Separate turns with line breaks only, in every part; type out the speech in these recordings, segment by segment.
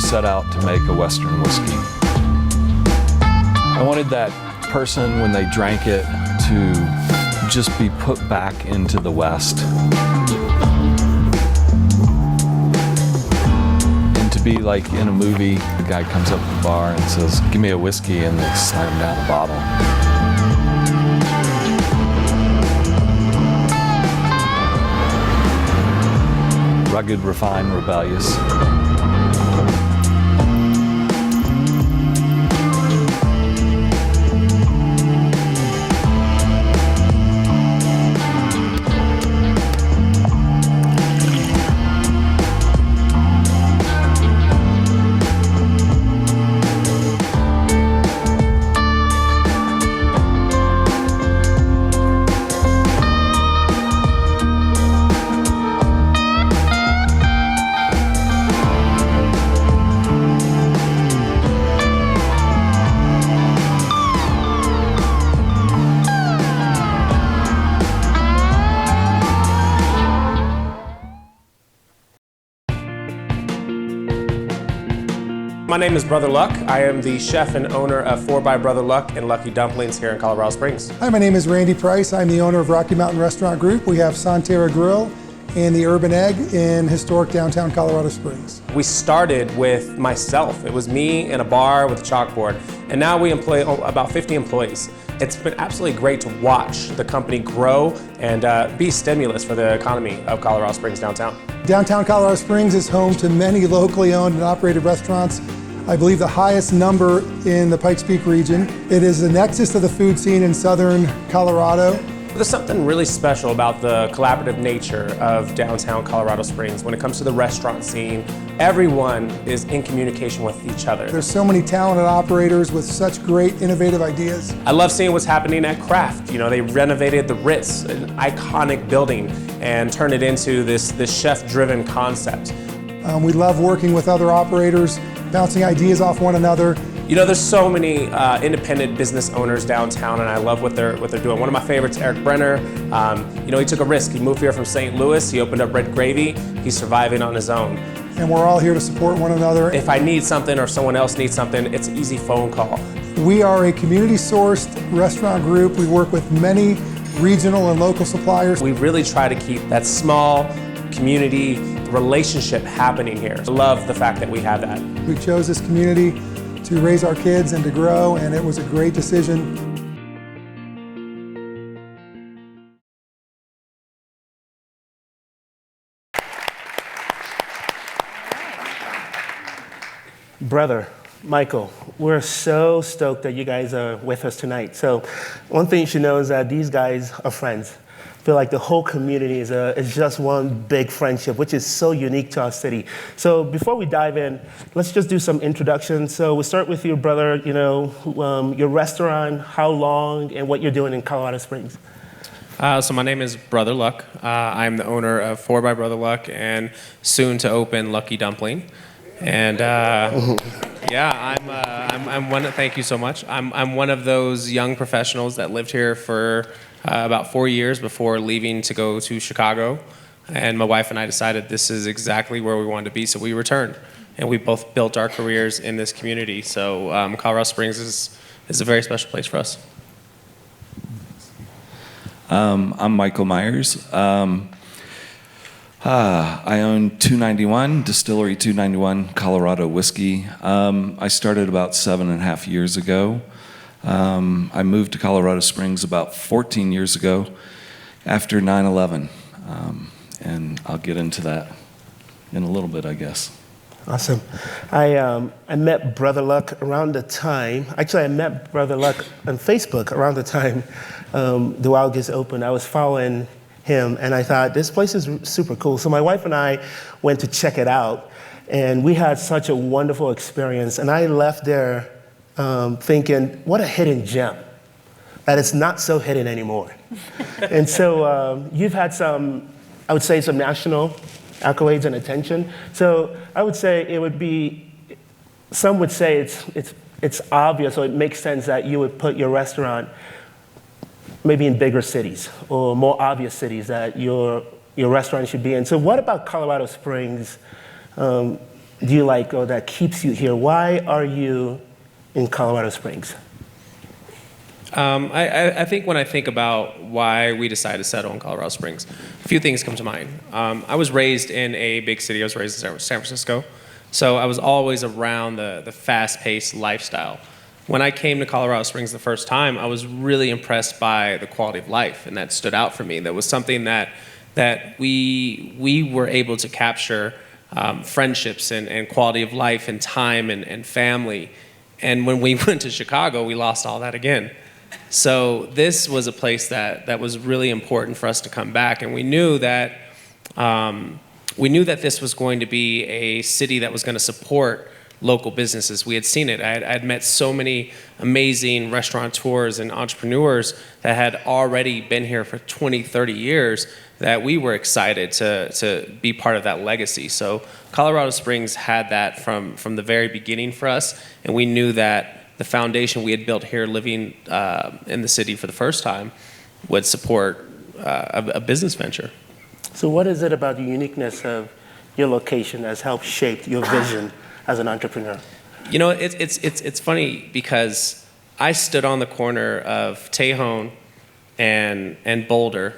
set out to make a Western whiskey. I wanted that person, when they drank it, to just be put back into the West. And to be like in a movie, the guy comes up to the bar and says, "Give me a whiskey," and they slam down a bottle. Rugged, refined, rebellious.
My name is Brother Luck. I am the chef and owner of 4 by Brother Luck and Lucky Dumplings here in Colorado Springs.
Hi, my name is Randy Price. I'm the owner of Rocky Mountain Restaurant Group. We have Santerra Grill and the Urban Egg in historic downtown Colorado Springs.
We started with myself. It was me in a bar with a chalkboard, and now we employ about 50 employees. It's been absolutely great to watch the company grow and be stimulus for the economy of Colorado Springs downtown.
Downtown Colorado Springs is home to many locally owned and operated restaurants. I believe the highest number in the Pikes Peak region. It is the nexus of the food scene in southern Colorado.
There's something really special about the collaborative nature of downtown Colorado Springs. When it comes to the restaurant scene, everyone is in communication with each other.
There's so many talented operators with such great innovative ideas.
I love seeing what's happening at Craft. You know, they renovated the Ritz, an iconic building, and turned it into this chef-driven concept.
We love working with other operators, bouncing ideas off one another.
You know, there's so many independent business owners downtown, and I love what they're doing. One of my favorites, Eric Brenner. You know, he took a risk. He moved here from St. Louis. He opened up Red Gravy. He's surviving on his own.
And we're all here to support one another.
If I need something or someone else needs something, it's an easy phone call.
We are a community-sourced restaurant group. We work with many regional and local suppliers.
We really try to keep that small community relationship happening here. I love the fact that we have that.
We chose this community to raise our kids and to grow, and it was a great decision.
Brother Michael, we're so stoked that you guys are with us tonight. So one thing you should know is that these guys are friends. I feel like the whole community is just one big friendship, which is so unique to our city. So before we dive in, let's just do some introductions. So we'll start with you, brother, you know, your restaurant, how long, and what you're doing in Colorado Springs.
So my name is Brother Luck. I'm the owner of 4 by Brother Luck and soon to open Lucky Dumpling. And yeah, I'm one. Thank you so much. I'm one of those young professionals that lived here for about 4 years before leaving to go to Chicago. And my wife and I decided this is exactly where we wanted to be, so we returned. And we both built our careers in this community. So Colorado Springs is a very special place for us.
I'm Michael Myers. I own 291, Distillery 291 Colorado whiskey. I started about 7.5 years ago. I moved to Colorado Springs about 14 years ago after 9/11. And I'll get into that in a little bit, I guess.
Awesome. I met Brother Luck around the time, actually I met Brother Luck on Facebook around the time the Wild Goose opened. I was following him and I thought, this place is super cool. So my wife and I went to check it out and we had such a wonderful experience. And I left there thinking, what a hidden gem, that it's not so hidden anymore. And so you've had some, I would say some national accolades and attention. So I would say it would be, some would say it's obvious, or it makes sense that you would put your restaurant maybe in bigger cities or more obvious cities that your restaurant should be in. So what about Colorado Springs do you like or that keeps you here? Why are you in Colorado Springs?
I think when I think about why we decided to settle in Colorado Springs, a few things come to mind. I was raised in a big city. I was raised in San Francisco. So I was always around the fast-paced lifestyle. When I came to Colorado Springs the first time, I was really impressed by the quality of life, and that stood out for me. That was something that we were able to capture, friendships and quality of life and time and family. And when we went to Chicago, we lost all that again. So this was a place that was really important for us to come back, and we knew that this was going to be a city that was going to support local businesses. We had seen it. I had met so many amazing restaurateurs and entrepreneurs that had already been here for 20, 30 years that we were excited to be part of that legacy. So Colorado Springs had that from the very beginning for us, and we knew that the foundation we had built here living in the city for the first time would support a business venture.
So what is it about the uniqueness of your location that's helped shape your vision as an entrepreneur?
You know, it's funny because I stood on the corner of Tejon and Boulder,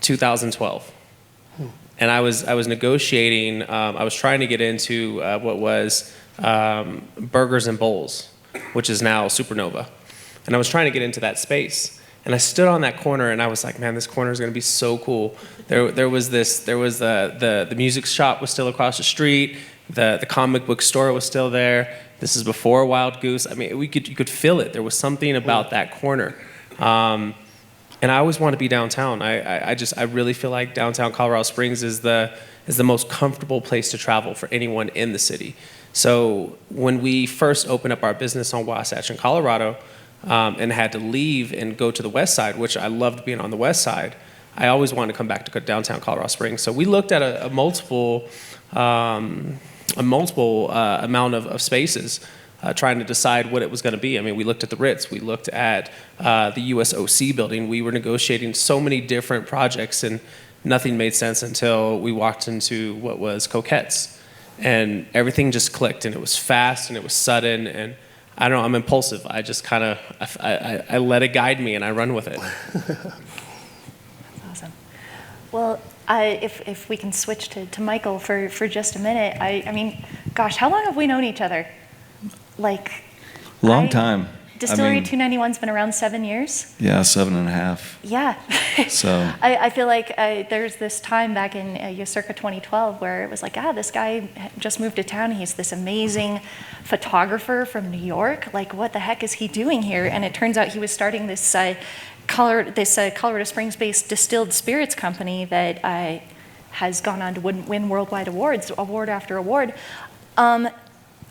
2012, and I was negotiating. I was trying to get into what was Burgers and Bowls, which is now Supernova, and I was trying to get into that space. And I stood on that corner, and I was like, "Man, this corner is going to be so cool." There was the music shop was still across the street. The comic book store was still there. This is before Wild Goose. I mean, you could feel it. There was something about that corner, and I always want to be downtown. I really feel like downtown Colorado Springs is the most comfortable place to travel for anyone in the city. So when we first opened up our business on Wasatch in Colorado, and had to leave and go to the west side, which I loved being on the west side, I always wanted to come back to downtown Colorado Springs. So we looked at a multiple amount of spaces, trying to decide what it was going to be. I mean, we looked at the Ritz, we looked at the USOC building. We were negotiating so many different projects, and nothing made sense until we walked into what was Coquette's, and everything just clicked, and it was fast and it was sudden, and I don't know, I'm impulsive. I just kind of, I let it guide me and I run with it.
That's awesome. Well, if we can switch to Michael for just a minute. I mean, gosh, how long have we known each other?
Long time.
Distillery 291's been around 7 years?
Yeah, 7.5.
Yeah.
So
I feel like there's this time back in circa 2012 where it was like, this guy just moved to town. He's this amazing photographer from New York. Like, what the heck is he doing here? And it turns out he was starting this Colorado Springs-based distilled spirits company that has gone on to win worldwide awards, award after award.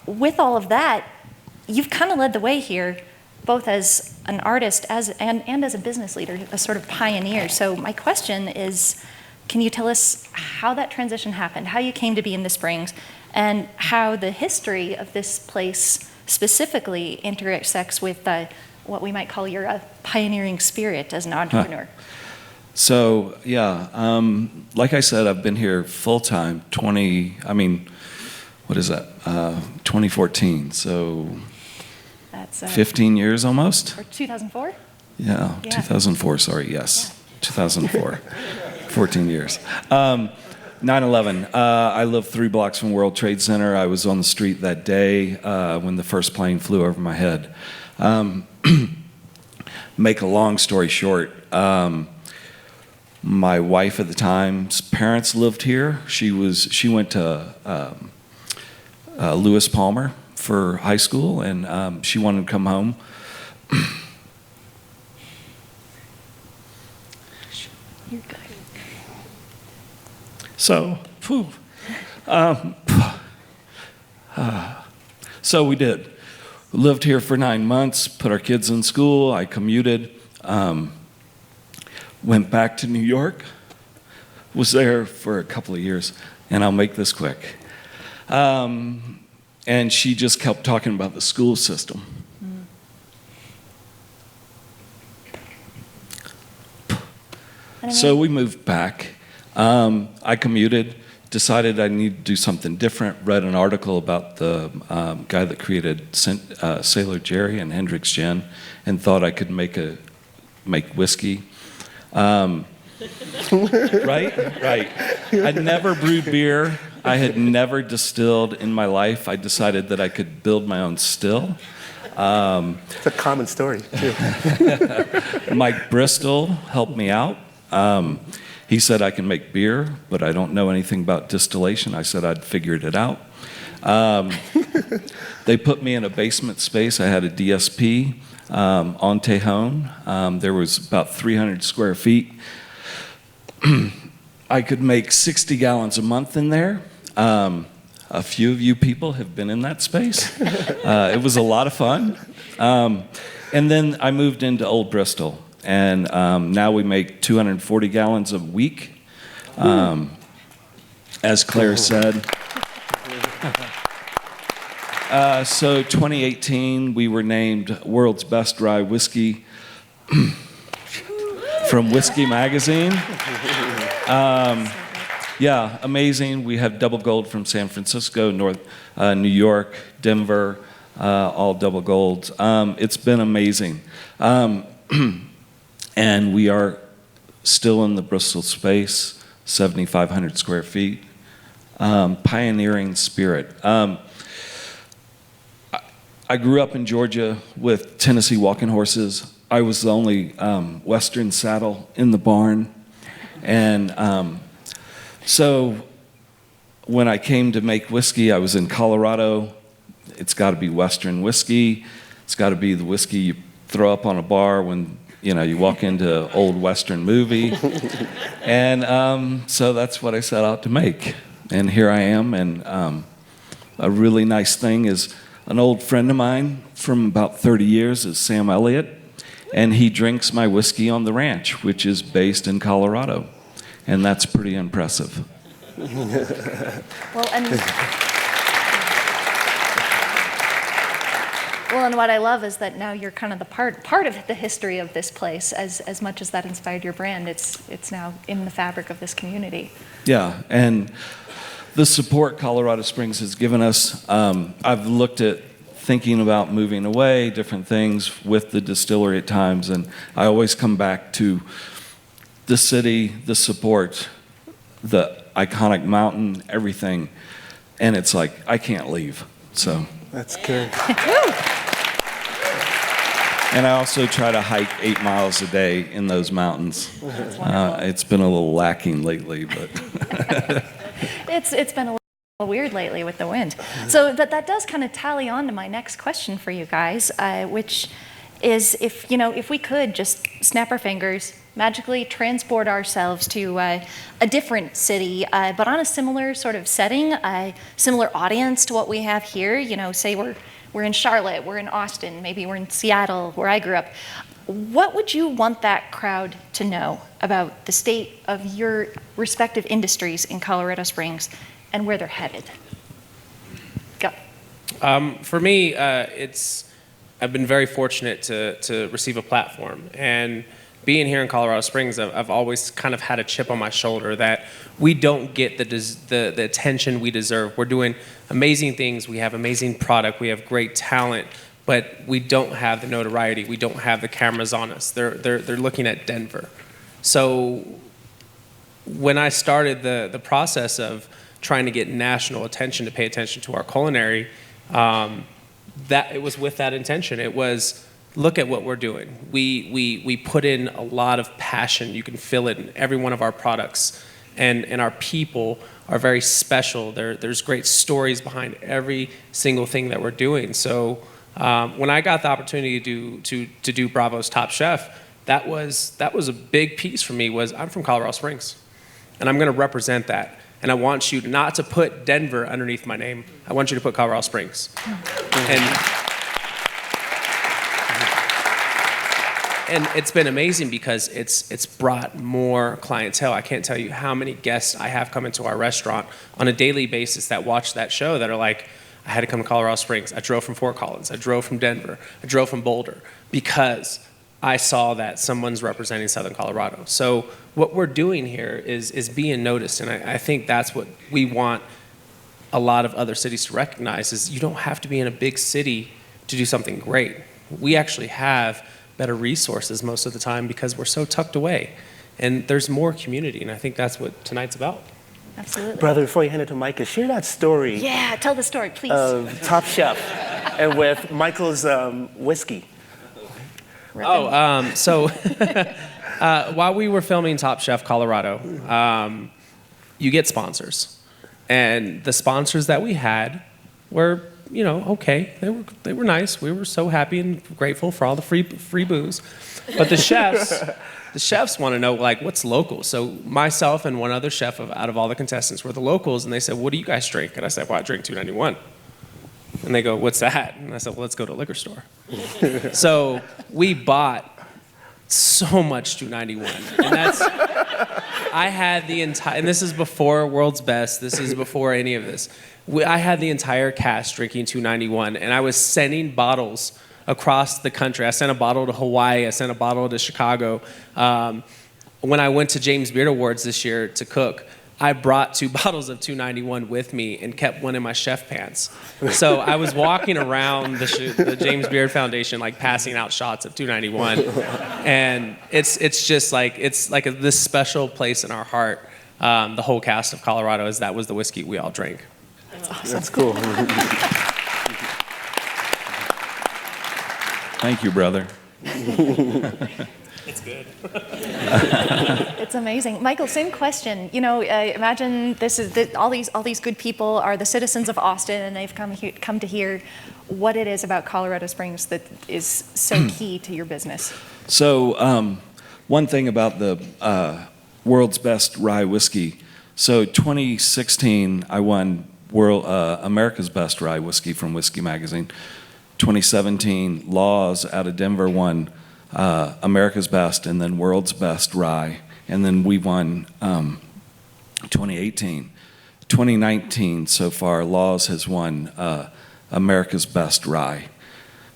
With all of that, you've kind of led the way here, both as an artist and as a business leader, a sort of pioneer. So my question is, can you tell us how that transition happened, how you came to be in the Springs, and how the history of this place specifically intersects with what we might call your pioneering spirit as an entrepreneur?
So, yeah, like I said, I've been here full-time, 2014, so
That's
15 years almost?
Or 2004?
Yeah, 2004, sorry, yes,
Yeah.
2004, 14 years. 9/11, I live 3 blocks from World Trade Center. I was on the street that day when the first plane flew over my head. Make a long story short, my wife at the time's parents lived here. She went to Lewis Palmer for high school, and she wanted to come home.
You're good.
So, so we did. We lived here for 9 months, put our kids in school. I commuted, went back to New York, was there for a couple of years, and I'll make this quick. And she just kept talking about the school system. So we moved back. I commuted decided I needed to do something different, read an article about the guy that created Sailor Jerry and Hendrick's Gin, and thought I could make whiskey. Right? Right. I'd never brewed beer. I had never distilled in my life. I decided that I could build my own still.
It's a common story, too.
Mike Bristol helped me out. He said I can make beer, but I don't know anything about distillation. I said I'd figured it out. They put me in a basement space. I had a DSP on Tejon. There was about 300 square feet. I could make 60 gallons a month in there. A few of you people have been in that space. It was a lot of fun. And then I moved into Old Bristol, and now we make 240 gallons a week. As Claire said. So 2018, we were named World's Best Rye Whiskey from Whiskey Magazine. Yeah, amazing. We have double gold from San Francisco, New York, Denver, all double golds. It's been amazing. And we are still in the Bristol space, 7,500 square feet. Pioneering spirit. I grew up in Georgia with Tennessee walking horses. I was the only Western saddle in the barn. And so when I came to make whiskey, I was in Colorado. It's got to be Western whiskey. It's got to be the whiskey you throw up on a bar when you walk into an old Western movie. And so that's what I set out to make. And here I am. And a really nice thing is an old friend of mine from about 30 years is Sam Elliott. And he drinks my whiskey on the ranch, which is based in Colorado. And that's pretty impressive.
Well, and what I love is that now you're kind of the part of the history of this place. As much as that inspired your brand, it's now in the fabric of this community.
Yeah, and the support Colorado Springs has given us, I've looked at thinking about moving away, different things with the distillery at times, and I always come back to the city, the support, the iconic mountain, everything, and it's like, I can't leave, so.
That's good.
And I also try to hike 8 miles a day in those mountains. It's been a little lacking lately, but.
It's been a little weird lately with the wind. So that does kind of tally on to my next question for you guys, which is if we could just snap our fingers, magically transport ourselves to a different city, but on a similar sort of setting, a similar audience to what we have here. Say we're in Charlotte, we're in Austin, maybe we're in Seattle, where I grew up. What would you want that crowd to know about the state of your respective industries in Colorado Springs and where they're headed? Go.
For me, I've been very fortunate to receive a platform, and being here in Colorado Springs, I've always kind of had a chip on my shoulder that we don't get the attention we deserve. We're doing amazing things. We have amazing product. We have great talent, but we don't have the notoriety. We don't have the cameras on us. They're looking at Denver. So when I started the process of trying to get national attention to pay attention to our culinary, that it was with that intention. It was, look at what we're doing. We put in a lot of passion. You can feel it in every one of our products. And our people are very special. There's great stories behind every single thing that we're doing. So when I got the opportunity to do Bravo's Top Chef, that was a big piece for me. Was I'm from Colorado Springs, and I'm going to represent that. And I want you not to put Denver underneath my name. I want you to put Colorado Springs. And it's been amazing because it's brought more clientele. I can't tell you how many guests I have come into our restaurant on a daily basis that watch that show that are like, I had to come to Colorado Springs. I drove from Fort Collins. I drove from Denver. I drove from Boulder because I saw that someone's representing Southern Colorado. So what we're doing here is being noticed, and I think that's what we want a lot of other cities to recognize, is you don't have to be in a big city to do something great. We actually have better resources most of the time because we're so tucked away, and there's more community, and I think that's what tonight's about.
Absolutely.
Brother, before you hand it to Micah, share that story
Yeah, tell the story, please.
of Top Chef and with Michael's whiskey.
So while we were filming Top Chef Colorado, you get sponsors. And the sponsors that we had were, okay. They were nice. We were so happy and grateful for all the free booze. But the chefs want to know, like, what's local? So myself and one other chef out of all the contestants were the locals, and they said, what do you guys drink? And I said, well, I drink $2.91. And they go, what's that? And I said, well, let's go to a liquor store. So we bought so much $2.91. And I had the entire, and this is before World's Best, this is before any of this. I had the entire cast drinking $2.91, and I was sending bottles across the country. I sent a bottle to Hawaii, I sent a bottle to Chicago. When I went to James Beard Awards this year to cook, I brought 2 bottles of $2.91 with me and kept one in my chef pants. So I was walking around the James Beard Foundation, like passing out shots of $2.91. And it's just like, it's like this special place in our heart. The whole cast of Colorado, is that was the whiskey we all drank.
That's awesome.
That's cool.
Thank you, brother.
It's good.
It's amazing. Michael, same question. Imagine this is all these good people are the citizens of Austin, and they've come to hear what it is about Colorado Springs that is so key to your business.
So one thing about the world's best rye whiskey. So 2016, I won America's Best Rye Whiskey from Whiskey Magazine. 2017, Laws out of Denver won America's Best, and then World's Best Rye, and then we won 2018. 2019 so far, Laws has won America's Best Rye.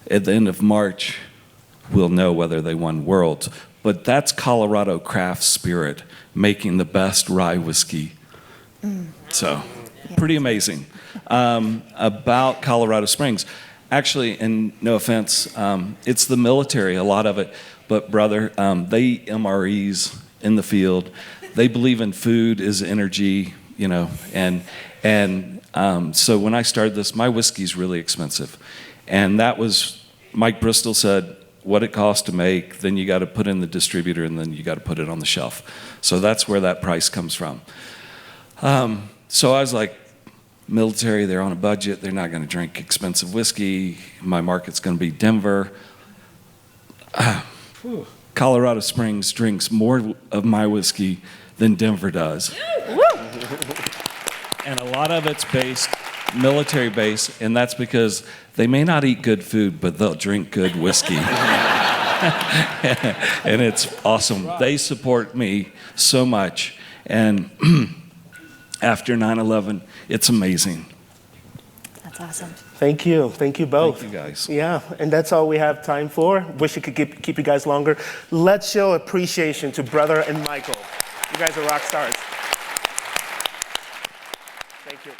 At the end of March, we'll know whether they won Worlds, but that's Colorado craft spirit making the best rye whiskey. So, pretty amazing. About Colorado Springs. Actually, and no offense, it's the military, a lot of it. But brother, they MREs in the field. They believe in food is energy, and so when I started this, my whiskey's really expensive. And that was, Mike Bristol said, what it costs to make, then you got to put in the distributor, and then you got to put it on the shelf. So that's where that price comes from. So I was like, military, they're on a budget, they're not going to drink expensive whiskey, my market's going to be Denver. Colorado Springs drinks more of my whiskey than Denver does. And a lot of it's military based, and that's because they may not eat good food, but they'll drink good whiskey. And it's awesome. They support me so much, and after 9/11, it's amazing.
That's awesome.
Thank you. Thank you both.
Thank you, guys.
Yeah, and that's all we have time for. Wish we could keep you guys longer. Let's show appreciation to Brother and Michael. You guys are rock stars. Thank you.